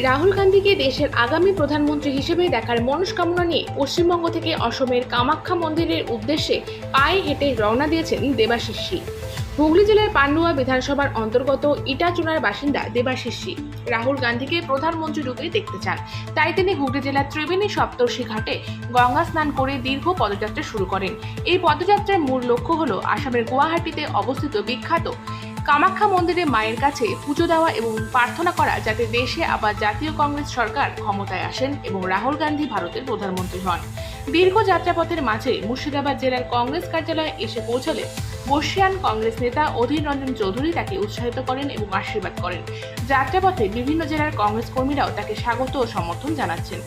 রাহুল গান্ধীকে দেশের আগামী প্রধানমন্ত্রী হিসেবে দেখার মনস্কামনা নিয়ে পশ্চিমবঙ্গ থেকে অসমের কামাখ্যা মন্দিরের উদ্দেশ্যে পায়ে হেঁটে রওনা দিয়েছেন দেবাশিস শি। হুগলি জেলার পান্ডুয়া বিধানসভার অন্তর্গত ইটাচুনার বাসিন্দা দেবাশিস শি রাহুল গান্ধীকে প্রধানমন্ত্রী রূপে দেখতে চান। তাই তিনি হুগলি জেলার ত্রিবেণী সপ্তর্ষি ঘাটে গঙ্গা স্নান করে দীর্ঘ পদযাত্রা শুরু করেন। এই পদযাত্রার মূল লক্ষ্য হল আসামের গুয়াহাটিতে অবস্থিত বিখ্যাত কামাখ্যা মন্দিরে মায়ের কাছে পুজো দেওয়া এবং প্রার্থনা করা যাতে দেশে আবার জাতীয় কংগ্রেস সরকার ক্ষমতায় আসেন এবং রাহুল গান্ধী ভারতের প্রধানমন্ত্রী হন। দীর্ঘ যাত্রাপথের মাঝে মুর্শিদাবাদ জেলার কংগ্রেস কার্যালয়ে এসে পৌঁছলে বর্ষিয়ান কংগ্রেস নেতা অধীর রঞ্জন চৌধুরী তাকে উৎসাহিত করেন এবং আশীর্বাদ করেন। যাত্রাপথে বিভিন্ন জেলার কংগ্রেস কর্মীরাও তাকে স্বাগত ও সমর্থন জানাচ্ছেন।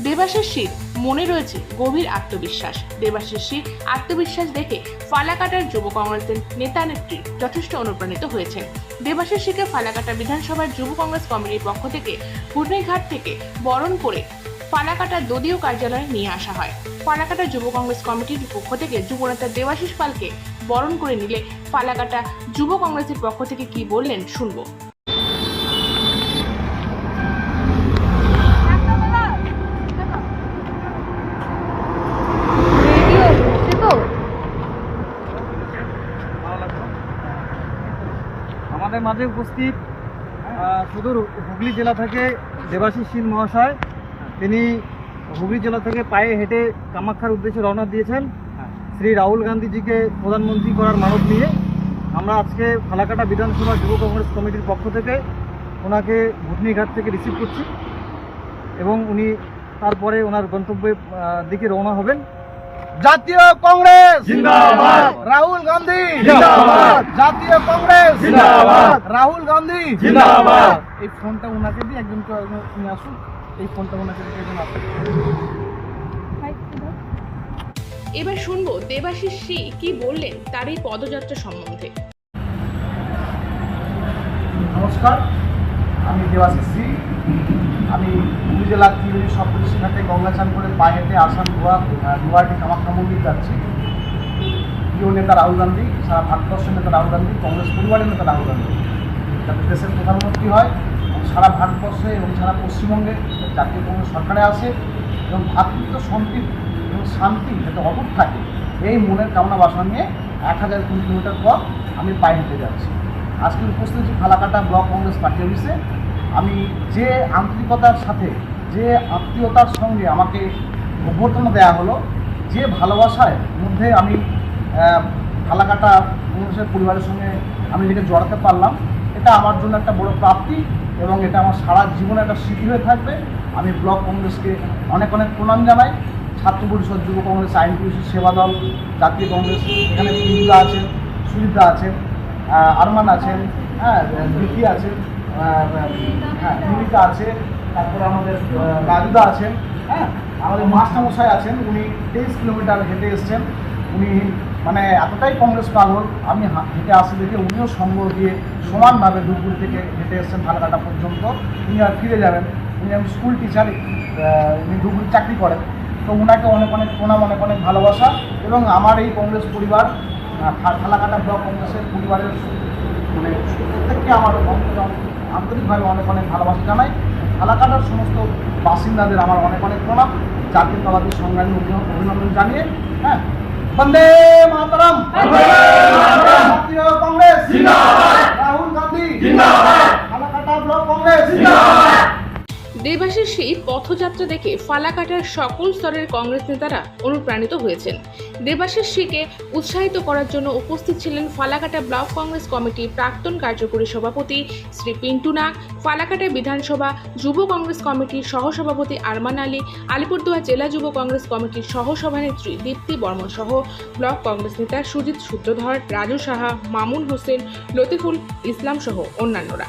দেবাশিস শীর মনে রয়েছে গভীর আত্মবিশ্বাস। দেবাশিস শীর আত্মবিশ্বাস দেখে ফালাকাটার যুব কংগ্রেসের নেতা নেত্রী যথেষ্ট অনুপ্রাণিত হয়েছেন। দেবাশিস শীরকে ফালাকাটা বিধানসভার যুব কংগ্রেস কমিটির পক্ষ থেকে ঘূর্ণিঘাট থেকে বরণ করে ফালাকাটার দলীয় কার্যালয়ে নিয়ে আসা হয়। ফালাকাটা যুব কংগ্রেস কমিটির পক্ষ থেকে যুবনেতা দেবাশিস পালকে বরণ করে নিলে ফালাকাটা যুব কংগ্রেসের পক্ষ থেকে কি বললেন শুনবো। আমাদের মাঝে উপস্থিত সুদূর হুগলি জেলা থেকে দেবাশিস শীল মহাশয়, তিনি হুগলি জেলা থেকে পায়ে হেঁটে কামাখ্যার উদ্দেশ্যে রওনা দিয়েছেন শ্রী রাহুল গান্ধীজিকে প্রধানমন্ত্রী করার মানব নিয়ে। আমরা আজকে ফালাকাটা বিধানসভা যুব কংগ্রেস কমিটির পক্ষ থেকে ওনাকে ঘুটনিঘাট থেকে রিসিভ করছি এবং উনি তারপরে ওনার গন্তব্যের দিকে রওনা হবেন। জাতীয় কংগ্রেস জিন্দাবাদ, রাহুল গান্ধী জিন্দাবাদ, জাতীয় কংগ্রেস জিন্দাবাদ, রাহুল গান্ধী জিন্দাবাদ। এই ফোনটা ওনাকে দিয়ে একজনকে নিয়ে আসুন, এই ফোনটা ওনাকে দিয়ে একজন আসুন। এবার শুনবো দেবাশিস শী কি বললেন তার এই পদযাত্রা সম্বন্ধে। নমস্কার, আমি দেবাশিস শী। আমি হুগলি জেলার ত্রিবেণী সপ্তর্ষি ঘাটে গঙ্গা স্নান করে পায়ে হেঁটে আসাম গুয়াহাটি কামাখ্যা মন্দির যাচ্ছি। প্রিয় নেতা রাহুল গান্ধী, সারা ভারতবর্ষের নেতা রাহুল গান্ধী, কংগ্রেস পরিবারের নেতা রাহুল গান্ধী যাতে দেশের প্রধানমন্ত্রী হয় এবং সারা ভারতবর্ষে এবং সারা পশ্চিমবঙ্গে জাতীয় কংগ্রেস সরকারে আসে এবং ভ্রাতৃত্ব সম্প্রীতি এবং শান্তি যাতে অটুট থাকে, এই মনের কামনা বাসনা নিয়ে 1000 কিলোমিটার পর আমি পায়ে হেঁটে যাচ্ছি। আজকে উপস্থিত হচ্ছি ফালাকাটা ব্লক কংগ্রেস পার্টি অফিসে। আমি যে আন্তরিকতার সাথে, যে আত্মীয়তার সঙ্গে আমাকে অভ্যর্থনা দেওয়া হলো, যে ভালোবাসার মধ্যে আমি ফালাকাটা কংগ্রেসের পরিবারের সঙ্গে আমি নিজেকে জড়াতে পারলাম, এটা আমার জন্য একটা বড় প্রাপ্তি এবং এটা আমার সারা জীবনে একটা স্মৃতি হয়ে থাকবে। আমি ব্লক কংগ্রেসকে অনেক অনেক প্রণাম জানাই। ছাত্র পরিষদ, যুব কংগ্রেস, আইন পরিষদ, সেবা দল, জাতীয় কংগ্রেস, এখানে পিন্দা আছেন, সুজিতা আছেন, আরমান আছেন, বিকি আছেন, নিমিতা আছে, তারপরে আমাদের রাজুদা আছেন, আমাদের মাস্টারমশাই আছেন, উনি 23 কিলোমিটার হেঁটে এসছেন। উনি মানে এতটাই কংগ্রেস পাগল, আমি হেঁটে আসি দেখে উনিও সঙ্গ দিয়ে সমানভাবে ধূপগুড়ি থেকে হেঁটে এসছেন ফালাকাটা পর্যন্ত। উনি আর ফিরে যাবেন। উনি আমি স্কুল টিচার, উনি ধূপগুড়ি চাকরি করেন। তো ওনাকে অনেক অনেক প্রণাম, অনেক অনেক ভালোবাসা এবং আমার এই কংগ্রেস পরিবার, ফালাকাটা ব্লক কংগ্রেসের পরিবারের মানে প্রত্যেককে আমার আন্তরিকভাবে অনেক অনেক ভালোবাসা জানাই। ফালাকাটার সমস্ত বাসিন্দাদের আমার অনেক অনেক প্রণাম, জাতীয়তাবাদী সংগ্রামী অভিনন্দন জানিয়ে বন্দে মাতরম, জাতীয় কংগ্রেস জিন্দাবাদ, রাহুল গান্ধী জিন্দাবাদ, ফালাকাটা ব্লক কংগ্রেস জিন্দাবাদ। দেবাশিস শী পথযাত্রা দেখে ফালাকাটার সকল স্তরের কংগ্রেস নেতারা অনুপ্রাণিত হয়েছেন। দেবাশিস শীকে উৎসাহিত করার জন্য উপস্থিত ছিলেন ফালাকাটা ব্লক কংগ্রেস কমিটির প্রাক্তন কার্যকরী সভাপতি শ্রী পিন্টু নাগ, ফালাকাটা বিধানসভা যুব কংগ্রেস কমিটির সহসভাপতি আরমান আলী, আলিপুরদুয়ার জেলা যুব কংগ্রেস কমিটির সহসভানেত্রী দীপ্তি বর্মন সহ ব্লক কংগ্রেস নেতা সুজিত সূত্রধর, রাজু সাহা, মামুন হোসেন, লতিফুল ইসলাম সহ অন্যান্যরা।